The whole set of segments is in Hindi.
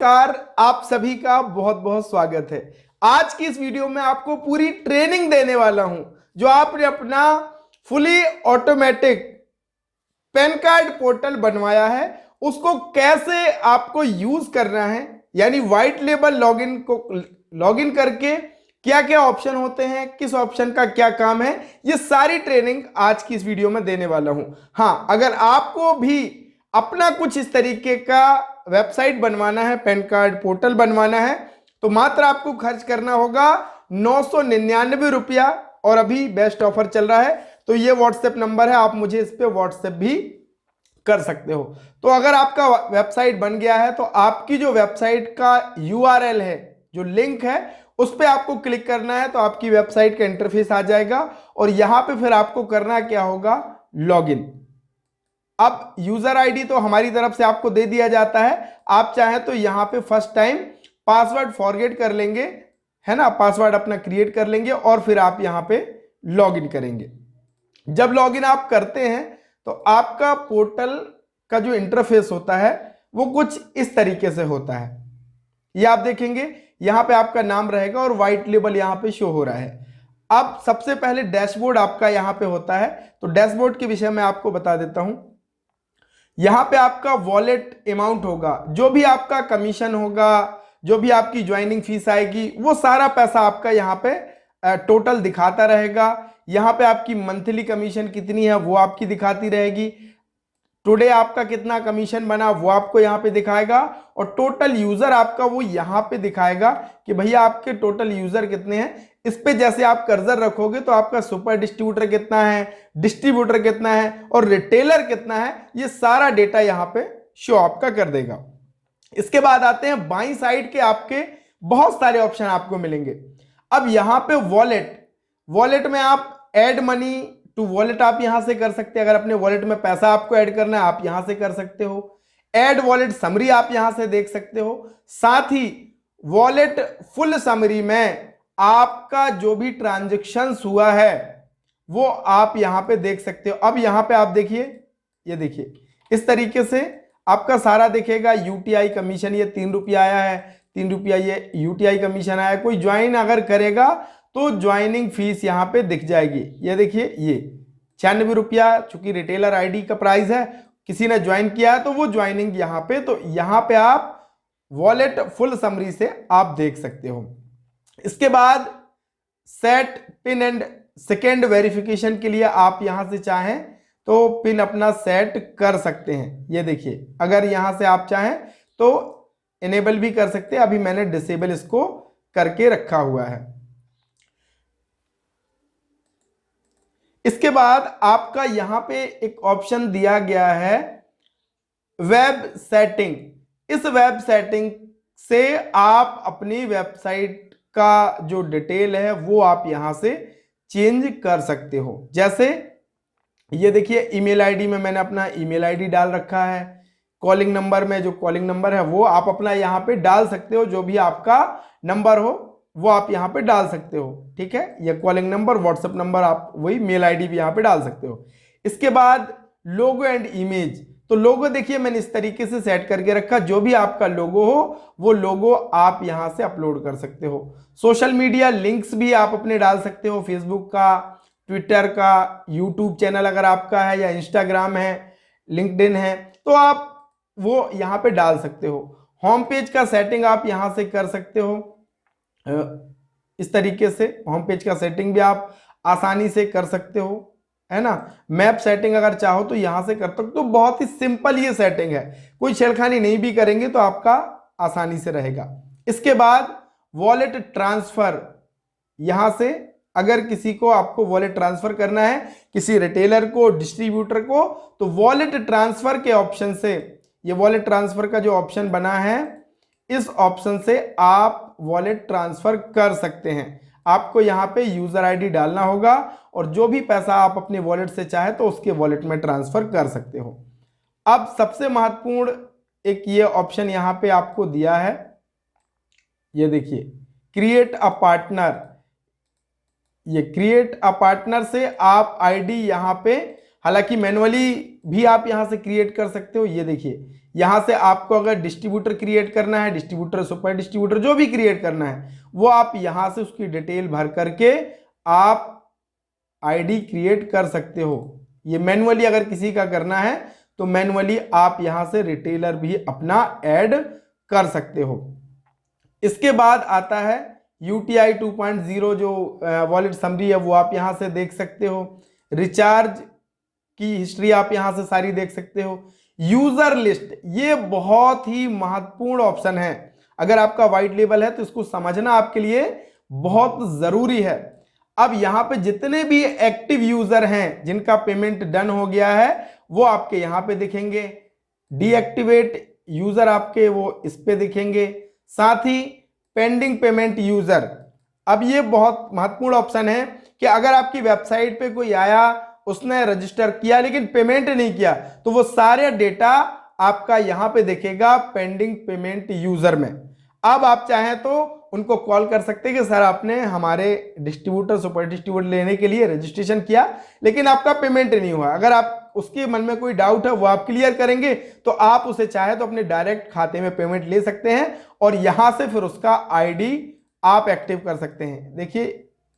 नमस्कार, आप सभी का बहुत बहुत स्वागत है। आज की इस वीडियो में आपको पूरी ट्रेनिंग देने वाला हूं जो आपने अपना fully automatic pan card portal बनवाया है उसको कैसे आपको यूज करना है, यानी व्हाइट लेबल लॉगिन करके क्या क्या ऑप्शन होते हैं, किस ऑप्शन का क्या काम है, ये सारी ट्रेनिंग आज की इस वीडियो में देने वाला हूं। हाँ, अगर आपको भी अपना कुछ इस तरीके का वेबसाइट बनवाना है, पैन कार्ड पोर्टल बनवाना है, तो मात्र आपको खर्च करना होगा 999 रुपया। और अभी बेस्ट ऑफर चल रहा है, तो ये व्हाट्सएप नंबर है, आप मुझे इस पे व्हाट्सएप भी कर सकते हो। तो अगर आपका वेबसाइट बन गया है तो आपकी जो वेबसाइट का यूआरएल है, जो लिंक है, उस पे आपको क्लिक करना है तो आपकी वेबसाइट का इंटरफेस आ जाएगा और यहां पे फिर आपको करना क्या होगा, लॉगिन। अब यूजर आईडी तो हमारी तरफ से आपको दे दिया जाता है, आप चाहें तो यहां पे फर्स्ट टाइम पासवर्ड फॉरगेट कर लेंगे, है ना, पासवर्ड अपना क्रिएट कर लेंगे और फिर आप यहां पे लॉगिन करेंगे। जब लॉगिन आप करते हैं तो आपका पोर्टल का जो इंटरफेस होता है वो कुछ इस तरीके से होता है। ये आप देखेंगे यहां पे आपका नाम रहेगा और व्हाइट लेबल यहां पे शो हो रहा है। अब सबसे पहले डैशबोर्ड आपका यहां पे होता है, तो डैशबोर्ड के विषय में आपको बता देता हूं। यहां पे आपका वॉलेट अमाउंट होगा, जो भी आपका कमीशन होगा, जो भी आपकी ज्वाइनिंग फीस आएगी, वो सारा पैसा आपका यहां पे टोटल दिखाता रहेगा। यहां पे आपकी मंथली कमीशन कितनी है वो आपकी दिखाती रहेगी। टुडे आपका कितना कमीशन बना वो आपको यहां पे दिखाएगा और टोटल यूजर आपका वो यहां पे दिखाएगा कि भैया आपके टोटल यूजर कितने हैं। इस पे जैसे आप कर्सर रखोगे तो आपका सुपर डिस्ट्रीब्यूटर कितना है, डिस्ट्रीब्यूटर कितना है और रिटेलर कितना है, ये सारा डेटा यहां पे शो आपका कर देगा। इसके बाद आते हैं बाईं साइड के, आपके बहुत सारे ऑप्शन आपको मिलेंगे। अब यहां पे वॉलेट में आप ऐड मनी टू वॉलेट आप यहां से कर सकते हैं। अगर अपने वॉलेट में पैसा आपको ऐड करना है आप यहां से कर सकते हो। ऐड वॉलेट समरी आप यहां से देख सकते हो। साथ ही वॉलेट फुल समरी में आपका जो भी ट्रांजैक्शंस हुआ है वो आप यहां पे देख सकते हो। अब यहां पे आप देखिए, ये देखिए इस तरीके से आपका सारा दिखेगा। यूटीआई कमीशन ये 3 रुपया आया है, 3 रुपया ये यूटीआई कमीशन आया है। कोई ज्वाइन अगर करेगा तो ज्वाइनिंग फीस यहां पे दिख जाएगी। ये देखिए ये 96 रुपया, चूंकि रिटेलर आईडी का प्राइस है, किसी ने ज्वाइन किया है तो वो ज्वाइनिंग यहां पे, तो यहां पे आप वॉलेट फुल समरी से आप देख सकते हो। इसके बाद set pin and second verification के लिए आप यहां से चाहें तो पिन अपना सेट कर सकते हैं। ये देखिए, अगर यहां से आप चाहें तो इनेबल भी कर सकते हैं, अभी मैंने डिसेबल इसको करके रखा हुआ है। इसके बाद आपका यहां पे एक ऑप्शन दिया गया है वेब सेटिंग। इस वेब सेटिंग से आप अपनी वेबसाइट का जो डिटेल है वो आप यहां से चेंज कर सकते हो। जैसे ये देखिए, ईमेल आईडी में मैंने अपना ईमेल आईडी डाल रखा है। कॉलिंग नंबर में जो कॉलिंग नंबर है वो आप अपना यहां पे डाल सकते हो, जो भी आपका नंबर हो वो आप यहां पे डाल सकते हो। ठीक है, ये कॉलिंग नंबर, व्हाट्सएप नंबर, आप वही मेल आईडी भी यहां पे डाल सकते हो। इसके बाद लोगो एंड इमेज, तो लोगो देखिए मैंने इस तरीके से सेट करके रखा, जो भी आपका लोगो हो वो लोगो आप यहां से अपलोड कर सकते हो। सोशल मीडिया लिंक्स भी आप अपने डाल सकते हो, फेसबुक का, ट्विटर का, यूट्यूब चैनल अगर आपका है, या इंस्टाग्राम है, लिंक्डइन है, तो आप वो यहां पे डाल सकते हो। होम पेज का सेटिंग आप यहां से कर सकते हो। इस तरीके से होम पेज का सेटिंग भी आप आसानी से कर सकते हो, है ना। मैप सेटिंग अगर चाहो तो यहां से कर सकते हो। तो बहुत ही सिंपल ये सेटिंग है, कोई छेड़खानी नहीं भी करेंगे तो आपका आसानी से रहेगा। इसके बाद वॉलेट ट्रांसफर, यहां से अगर किसी को आपको वॉलेट ट्रांसफर करना है, किसी रिटेलर को, डिस्ट्रीब्यूटर को, तो वॉलेट ट्रांसफर के ऑप्शन से, ये वॉलेट ट्रांसफर का जो ऑप्शन बना है, इस ऑप्शन से आप वॉलेट ट्रांसफर कर सकते हैं। आपको यहां पे यूजर आईडी डालना होगा और जो भी पैसा आप अपने वॉलेट से चाहे तो उसके वॉलेट में ट्रांसफर कर सकते हो। अब सबसे महत्वपूर्ण एक ये ऑप्शन यहां पे आपको दिया है, ये देखिए क्रिएट अ पार्टनर। ये क्रिएट अ पार्टनर से आप आईडी यहां पे, हालांकि मैनुअली भी आप यहां से क्रिएट कर सकते हो। ये देखिए यहां से आपको अगर डिस्ट्रीब्यूटर क्रिएट करना है, डिस्ट्रीब्यूटर, सुपर डिस्ट्रीब्यूटर, जो भी क्रिएट करना है वो आप यहां से उसकी डिटेल भर करके आप आईडी क्रिएट कर सकते हो। ये मैन्युअली अगर किसी का करना है तो मैन्युअली आप यहां से रिटेलर भी अपना ऐड कर सकते हो। इसके बाद आता है UTI 2.0 जो वॉलेट समरी है वो आप यहां से देख सकते हो। रिचार्ज की हिस्ट्री आप यहां से सारी देख सकते हो। यूजर लिस्ट, ये बहुत ही महत्वपूर्ण ऑप्शन है। अगर आपका व्हाइट लेबल है तो इसको समझना आपके लिए बहुत जरूरी है। अब यहां पे जितने भी एक्टिव यूजर हैं जिनका पेमेंट डन हो गया है वो आपके यहां पे दिखेंगे। डीएक्टिवेट यूजर आपके वो इस पे दिखेंगे। साथ ही पेंडिंग पेमेंट यूजर, अब ये बहुत महत्वपूर्ण ऑप्शन है कि अगर आपकी वेबसाइट पे कोई आया, उसने रजिस्टर किया लेकिन पेमेंट नहीं किया, तो वो सारे डेटा आपका यहां पे दिखेगा पेंडिंग पेमेंट यूजर में। अब आप चाहें तो उनको कॉल कर सकते हैं कि सर आपने हमारे डिस्ट्रीब्यूटर, सुपर डिस्ट्रीब्यूटर लेने के लिए रजिस्ट्रेशन किया लेकिन आपका पेमेंट नहीं हुआ। अगर आप उसके मन में कोई डाउट है वो आप क्लियर करेंगे तो आप उसे चाहे तो अपने डायरेक्ट खाते में पेमेंट ले सकते हैं और यहां से फिर उसका आईडी आप एक्टिव कर सकते हैं। देखिए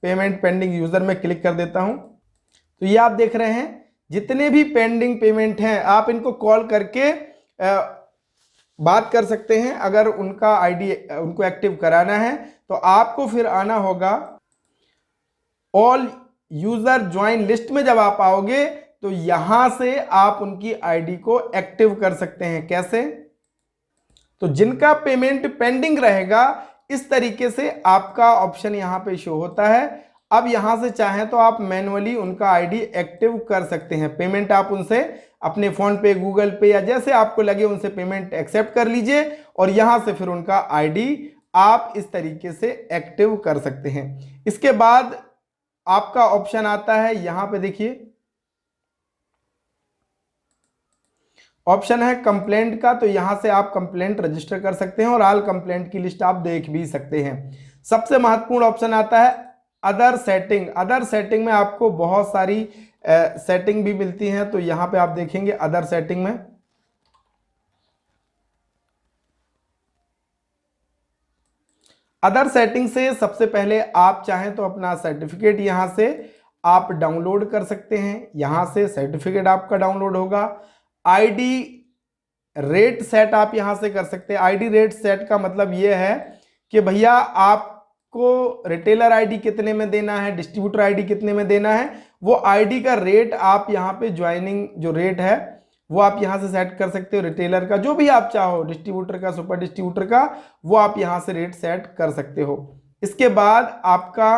पेमेंट पेंडिंग यूजर में क्लिक कर देता हूं तो ये आप देख रहे हैं जितने भी पेंडिंग पेमेंट हैं आप इनको कॉल करके बात कर सकते हैं। अगर उनका आईडी उनको एक्टिव कराना है तो आपको फिर आना होगा ऑल यूजर ज्वाइन लिस्ट में। जब आप आओगे तो यहां से आप उनकी आईडी को एक्टिव कर सकते हैं। कैसे? तो जिनका पेमेंट पेंडिंग रहेगा इस तरीके से आपका ऑप्शन यहां पे शो होता है। अब यहां से चाहें तो आप मैन्युअली उनका आईडी एक्टिव कर सकते हैं। पेमेंट आप उनसे अपने फोन पे, गूगल पे या जैसे आपको लगे उनसे पेमेंट एक्सेप्ट कर लीजिए और यहां से फिर उनका आईडी आप इस तरीके से एक्टिव कर सकते हैं। इसके बाद आपका ऑप्शन आता है यहां पे, देखिए ऑप्शन है कंप्लेंट का, तो यहां से आप कंप्लेंट रजिस्टर कर सकते हैं और ऑल कंप्लेंट की लिस्ट आप देख भी सकते हैं। सबसे महत्वपूर्ण ऑप्शन आता है अदर सेटिंग। अदर सेटिंग में आपको बहुत सारी सेटिंग भी मिलती हैं, तो यहां पे आप देखेंगे अदर सेटिंग में अदर सेटिंग से सबसे पहले आप चाहें तो अपना सर्टिफिकेट यहां से आप डाउनलोड कर सकते हैं। यहां से सर्टिफिकेट आपका डाउनलोड होगा। आईडी रेट सेट आप यहां से कर सकते हैं। आईडी रेट सेट का मतलब यह है कि भैया आपको रिटेलर आईडी कितने में देना है, डिस्ट्रीब्यूटर आईडी कितने में देना है, वो आईडी का रेट आप यहां पे ज्वाइनिंग जो रेट है वो आप यहां से सेट कर सकते हो। रिटेलर का जो भी आप चाहो, डिस्ट्रीब्यूटर का, सुपर डिस्ट्रीब्यूटर का, वो आप यहां से रेट सेट कर सकते हो। इसके बाद आपका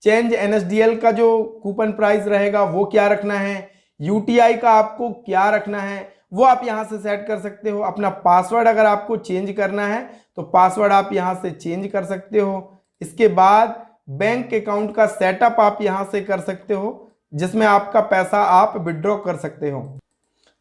चेंज NSDL का जो कूपन प्राइस रहेगा वो क्या रखना है, UTI का आपको क्या रखना है वो आप यहां से सेट कर सकते हो। अपना पासवर्ड अगर आपको चेंज करना है तो पासवर्ड आप यहां से चेंज कर सकते हो। इसके बाद बैंक अकाउंट का सेटअप आप यहां से कर सकते हो जिसमें आपका पैसा आप विड्रॉ कर सकते हो।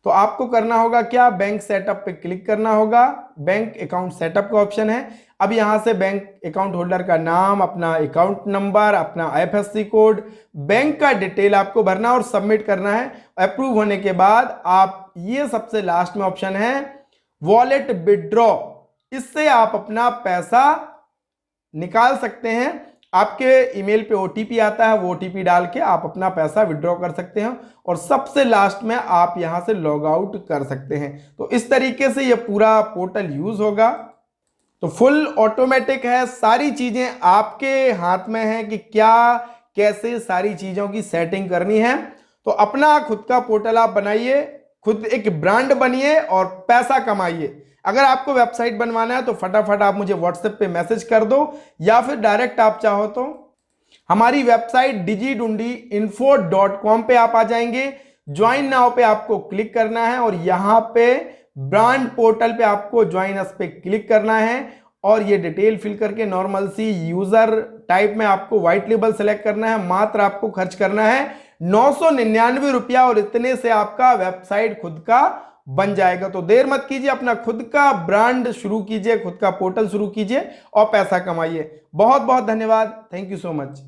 तो आपको करना होगा क्या, बैंक सेटअप पे क्लिक करना होगा। बैंक अकाउंट सेटअप का ऑप्शन है। अब यहां से बैंक अकाउंट होल्डर का नाम, अपना अकाउंट नंबर, अपना IFSC कोड, बैंक का डिटेल आपको भरना और सबमिट करना है। अप्रूव होने के बाद आप ये सबसे लास्ट में ऑप्शन है वॉलेट विड्रॉ, इससे आप अपना पैसा निकाल सकते हैं। आपके ईमेल पे OTP आता है, वो OTP डाल के आप अपना पैसा विड्रॉ कर सकते हैं और सबसे लास्ट में आप यहां से लॉग आउट कर सकते हैं। तो इस तरीके से ये पूरा पोर्टल यूज होगा। तो फुल ऑटोमेटिक है, सारी चीजें आपके हाथ में है कि क्या कैसे सारी चीजों की सेटिंग करनी है। तो अपना खुद का पोर्टल आप बनाइए, खुद एक ब्रांड बनिए और पैसा कमाइए। अगर आपको वेबसाइट बनवाना है तो फटाफट आप मुझे व्हाट्सएप पे मैसेज कर दो या फिर डायरेक्ट आप चाहो तो हमारी वेबसाइट digidundiinfo.com पे आप आ जाएंगे। ज्वाइन नाउ पे आपको क्लिक करना है और यहां पे ब्रांड पोर्टल पे आपको ज्वाइन अस पे क्लिक करना है और ये डिटेल फिल करके नॉर्मल सी यूजर टाइप में आपको व्हाइट लेबल सेलेक्ट करना है। मात्र आपको खर्च करना है 999 रुपया और इतने से आपका वेबसाइट खुद का बन जाएगा। तो देर मत कीजिए, अपना खुद का ब्रांड शुरू कीजिए, खुद का पोर्टल शुरू कीजिए और पैसा कमाइए। बहुत बहुत धन्यवाद। Thank you so much.